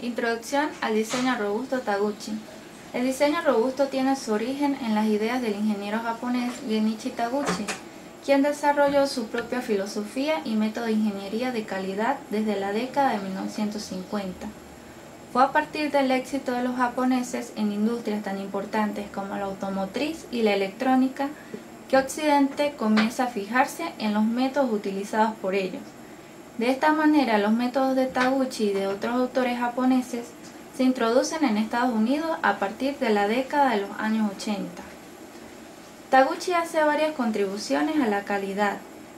Introducción al diseño robusto Taguchi. El diseño robusto tiene su origen en las ideas del ingeniero japonés Genichi Taguchi, quien desarrolló su propia filosofía y método de ingeniería de calidad desde la década de 1950. Fue a partir del éxito de los japoneses en industrias tan importantes como la automotriz y la electrónica que Occidente comienza a fijarse en los métodos utilizados por ellos. De esta manera, los métodos de Taguchi y de otros autores japoneses se introducen en Estados Unidos a partir de la década de los años 80. Taguchi hace varias contribuciones a la calidad,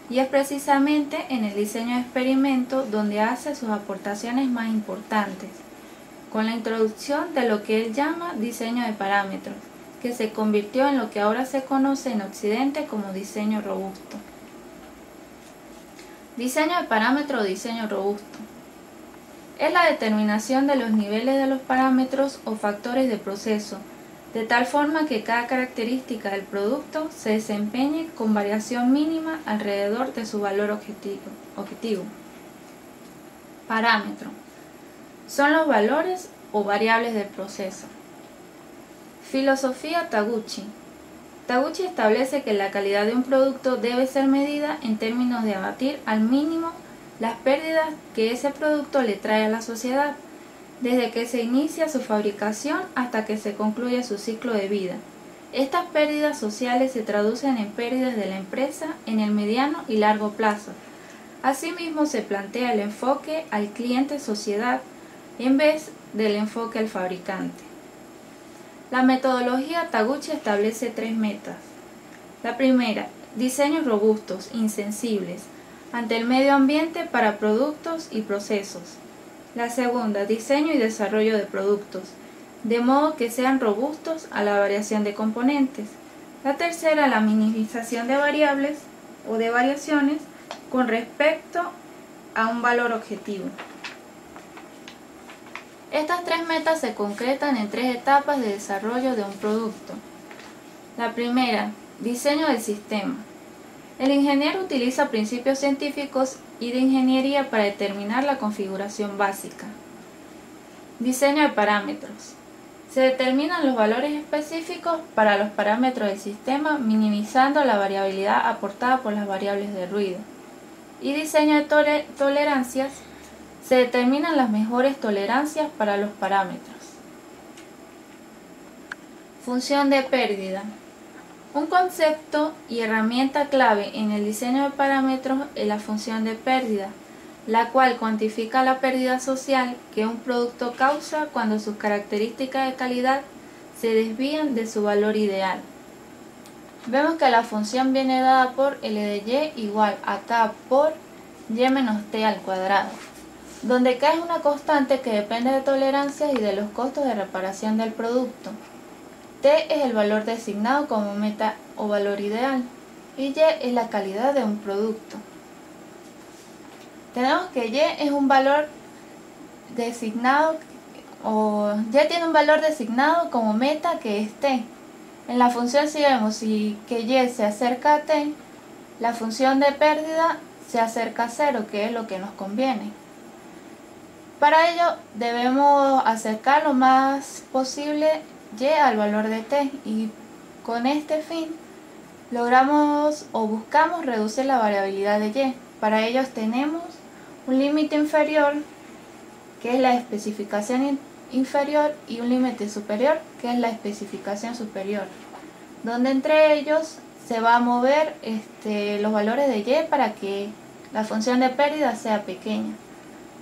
y es precisamente en el diseño de experimentos donde hace sus aportaciones más importantes, con la introducción de lo que él llama diseño de parámetros, que se convirtió en lo que ahora se conoce en Occidente como diseño robusto. Diseño de parámetro o diseño robusto es la determinación de los niveles de los parámetros o factores de proceso, de tal forma que cada característica del producto se desempeñe con variación mínima alrededor de su valor objetivo. Parámetro son los valores o variables del proceso. Filosofía Taguchi. Taguchi establece que la calidad de un producto debe ser medida en términos de abatir al mínimo las pérdidas que ese producto le trae a la sociedad, desde que se inicia su fabricación hasta que se concluye su ciclo de vida. Estas pérdidas sociales se traducen en pérdidas de la empresa en el mediano y largo plazo. Asimismo, se plantea el enfoque al cliente-sociedad en vez del enfoque al fabricante. La metodología Taguchi establece 3 metas. La primera, diseños robustos, insensibles, ante el medio ambiente para productos y procesos. La segunda, diseño y desarrollo de productos, de modo que sean robustos a la variación de componentes. La tercera, la minimización de variables o de variaciones con respecto a un valor objetivo. Estas 3 metas se concretan en 3 etapas de desarrollo de un producto. La primera, diseño del sistema. El ingeniero utiliza principios científicos y de ingeniería para determinar la configuración básica. Diseño de parámetros. Se determinan los valores específicos para los parámetros del sistema, minimizando la variabilidad aportada por las variables de ruido. Y diseño de tolerancias. Se determinan las mejores tolerancias para los parámetros. Función de pérdida. Un concepto y herramienta clave en el diseño de parámetros es la función de pérdida, la cual cuantifica la pérdida social que un producto causa cuando sus características de calidad se desvían de su valor ideal. Vemos que la función viene dada por L de Y igual a K por Y menos T al cuadrado, donde K es una constante que depende de tolerancias y de los costos de reparación del producto. T es el valor designado como meta o valor ideal, y Y es la calidad de un producto. Tenemos que Y es un valor designado, Y tiene un valor designado como meta que es T. En la función si vemos que Y se acerca a T, la función de pérdida se acerca a 0, que es lo que nos conviene. Para ello debemos acercar lo más posible Y al valor de T, y con este fin logramos o buscamos reducir la variabilidad de Y. Para ello tenemos un límite inferior, que es la especificación inferior, y un límite superior, que es la especificación superior, donde entre ellos se va a mover los valores de Y para que la función de pérdida sea pequeña.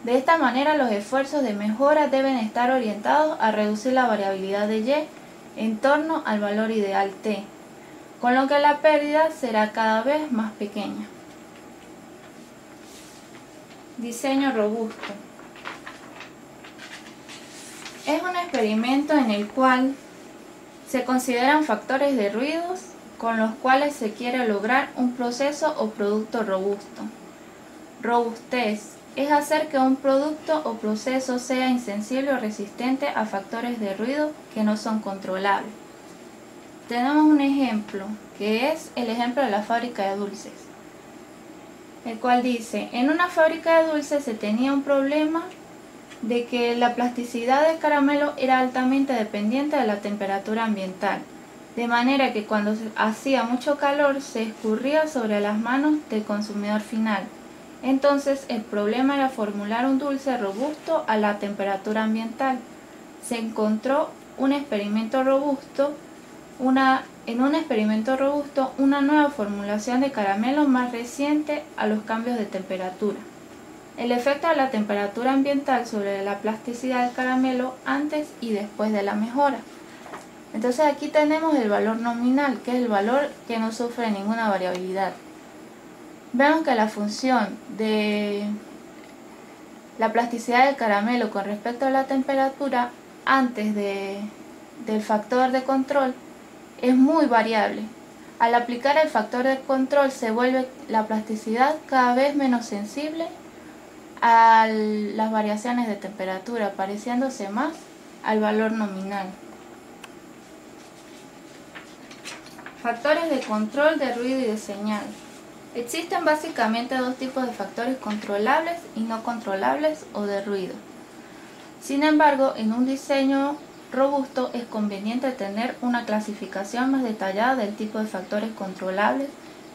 De esta manera, los esfuerzos de mejora deben estar orientados a reducir la variabilidad de Y en torno al valor ideal T, con lo que la pérdida será cada vez más pequeña. Diseño robusto. Es un experimento en el cual se consideran factores de ruidos con los cuales se quiere lograr un proceso o producto robusto. Robustez es hacer que un producto o proceso sea insensible o resistente a factores de ruido que no son controlables. Tenemos un ejemplo, que es el ejemplo de la fábrica de dulces, el cual dice: en una fábrica de dulces se tenía un problema de que la plasticidad del caramelo era altamente dependiente de la temperatura ambiental, de manera que cuando hacía mucho calor se escurría sobre las manos del consumidor final. Entonces el problema era formular un dulce robusto a la temperatura ambiental. Se encontró en un experimento robusto una nueva formulación de caramelo más reciente a los cambios de temperatura. El efecto de la temperatura ambiental sobre la plasticidad del caramelo antes y después de la mejora. Entonces aquí tenemos el valor nominal, que es el valor que no sufre ninguna variabilidad. Vemos que la función de la plasticidad del caramelo con respecto a la temperatura antes del factor de control es muy variable. Al aplicar el factor de control se vuelve la plasticidad cada vez menos sensible a las variaciones de temperatura, pareciéndose más al valor nominal. Factores de control de ruido y de señal. Existen básicamente dos tipos de factores controlables y no controlables o de ruido. Sin embargo, en un diseño robusto es conveniente tener una clasificación más detallada del tipo de factores controlables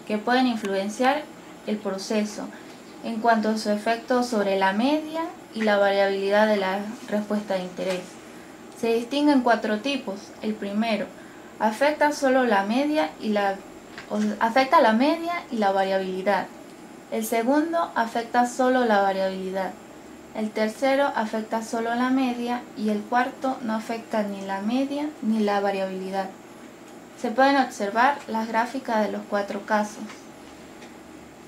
que pueden influenciar el proceso en cuanto a su efecto sobre la media y la variabilidad de la respuesta de interés. Se distinguen cuatro tipos. El primero, afecta la media y la variabilidad. El segundo afecta solo la variabilidad. El tercero afecta solo la media y el cuarto no afecta ni la media ni la variabilidad. Se pueden observar las gráficas de los cuatro casos.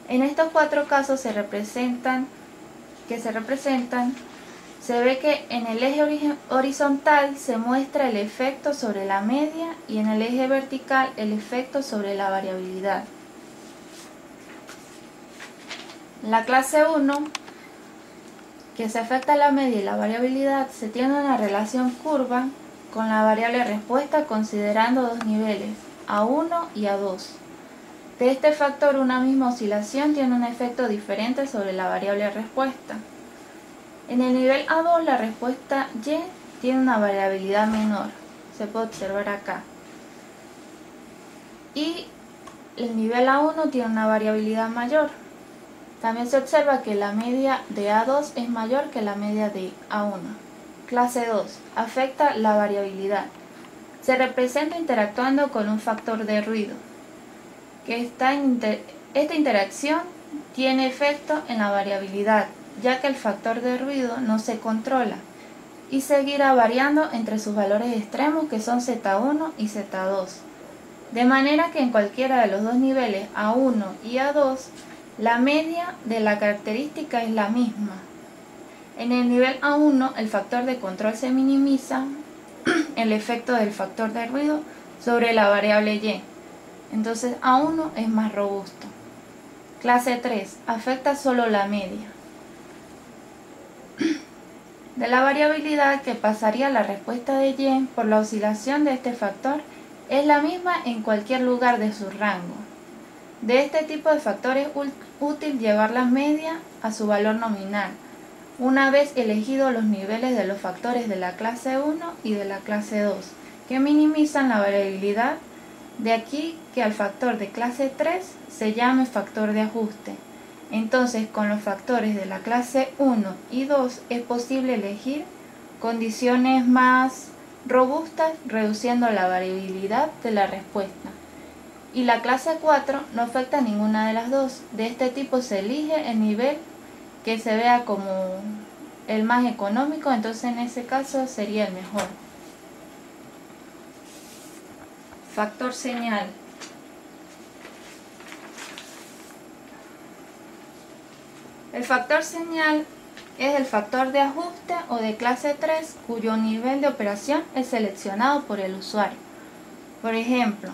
En estos cuatro casos se ve que en el eje horizontal se muestra el efecto sobre la media y en el eje vertical el efecto sobre la variabilidad. La clase 1, que se afecta la media y la variabilidad, se tiene una relación curva con la variable respuesta considerando dos niveles, A1 y A2. De este factor, una misma oscilación tiene un efecto diferente sobre la variable respuesta. En el nivel A2 la respuesta Y tiene una variabilidad menor, se puede observar acá. Y el nivel A1 tiene una variabilidad mayor. También se observa que la media de A2 es mayor que la media de A1. Clase 2. Afecta la variabilidad. Se representa interactuando con un factor de ruido. Esta interacción tiene efecto en la variabilidad, ya que el factor de ruido no se controla y seguirá variando entre sus valores extremos, que son Z1 y Z2. De manera que en cualquiera de los dos niveles, A1 y A2, la media de la característica es la misma. En el nivel A1 el factor de control se minimiza el efecto del factor de ruido sobre la variable Y. Entonces A1 es más robusto. Clase 3. Afecta solo la media de la variabilidad, que pasaría la respuesta de Y por la oscilación de este factor es la misma en cualquier lugar de su rango. De este tipo de factores es útil llevar la media a su valor nominal, una vez elegidos los niveles de los factores de la clase 1 y de la clase 2, que minimizan la variabilidad. De aquí que al factor de clase 3 se llame factor de ajuste. Entonces, con los factores de la clase 1 y 2 es posible elegir condiciones más robustas, reduciendo la variabilidad de la respuesta. Y la clase 4 no afecta a ninguna de las dos. De este tipo se elige el nivel que se vea como el más económico, entonces en ese caso sería el mejor. Factor señal. El factor señal es el factor de ajuste o de clase 3 cuyo nivel de operación es seleccionado por el usuario. Por ejemplo,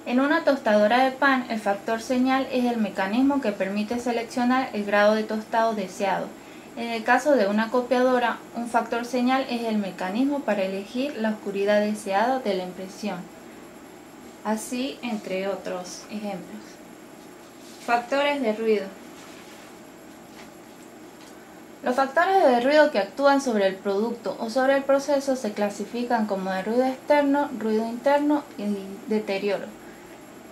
en una tostadora de pan, el factor señal es el mecanismo que permite seleccionar el grado de tostado deseado. En el caso de una copiadora, un factor señal es el mecanismo para elegir la oscuridad deseada de la impresión. Así, entre otros ejemplos. Factores de ruido. Los factores de ruido que actúan sobre el producto o sobre el proceso se clasifican como de ruido externo, ruido interno y deterioro.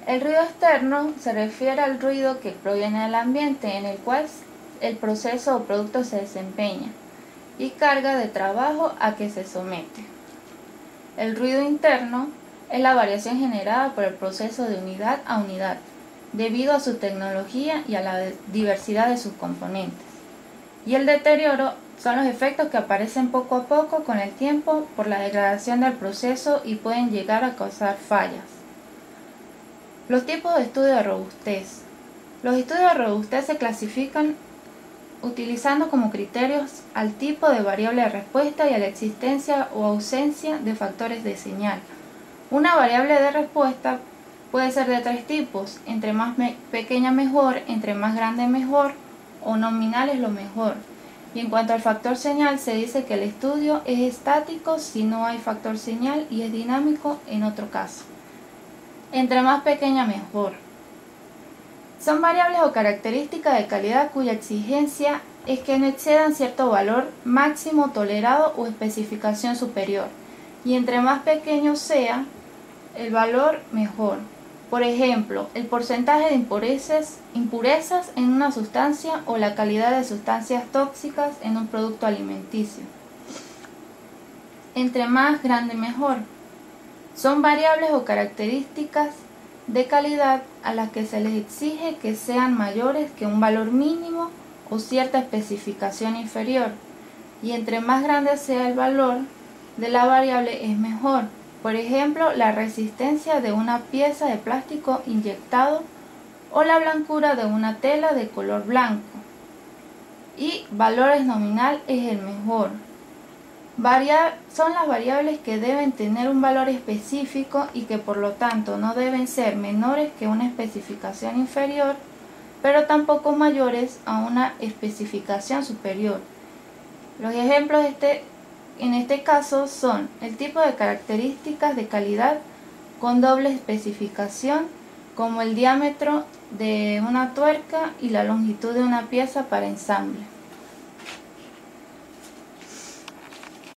El ruido externo se refiere al ruido que proviene del ambiente en el cual el proceso o producto se desempeña y carga de trabajo a que se somete. El ruido interno es la variación generada por el proceso de unidad a unidad, debido a su tecnología y a la diversidad de sus componentes. Y el deterioro son los efectos que aparecen poco a poco con el tiempo por la degradación del proceso y pueden llegar a causar fallas. Los tipos de estudio de robustez. Los estudios de robustez se clasifican utilizando como criterios al tipo de variable de respuesta y a la existencia o ausencia de factores de señal. Una variable de respuesta puede ser de tres tipos: entre más pequeña mejor, entre más grande mejor, o nominal es lo mejor. Y en cuanto al factor señal, se dice que el estudio es estático si no hay factor señal y es dinámico en otro caso. Entre más pequeña mejor. Son variables o características de calidad cuya exigencia es que no excedan cierto valor máximo tolerado o especificación superior, y entre más pequeño sea el valor, mejor. Por ejemplo, el porcentaje de impurezas en una sustancia o la calidad de sustancias tóxicas en un producto alimenticio. Entre más grande mejor. Son variables o características de calidad a las que se les exige que sean mayores que un valor mínimo o cierta especificación inferior, y entre más grande sea el valor de la variable es mejor. Por ejemplo, la resistencia de una pieza de plástico inyectado o la blancura de una tela de color blanco. Y valores nominal es el mejor. Son las variables que deben tener un valor específico y que por lo tanto no deben ser menores que una especificación inferior, pero tampoco mayores a una especificación superior. Los ejemplos en este caso son el tipo de características de calidad con doble especificación, como el diámetro de una tuerca y la longitud de una pieza para ensamble.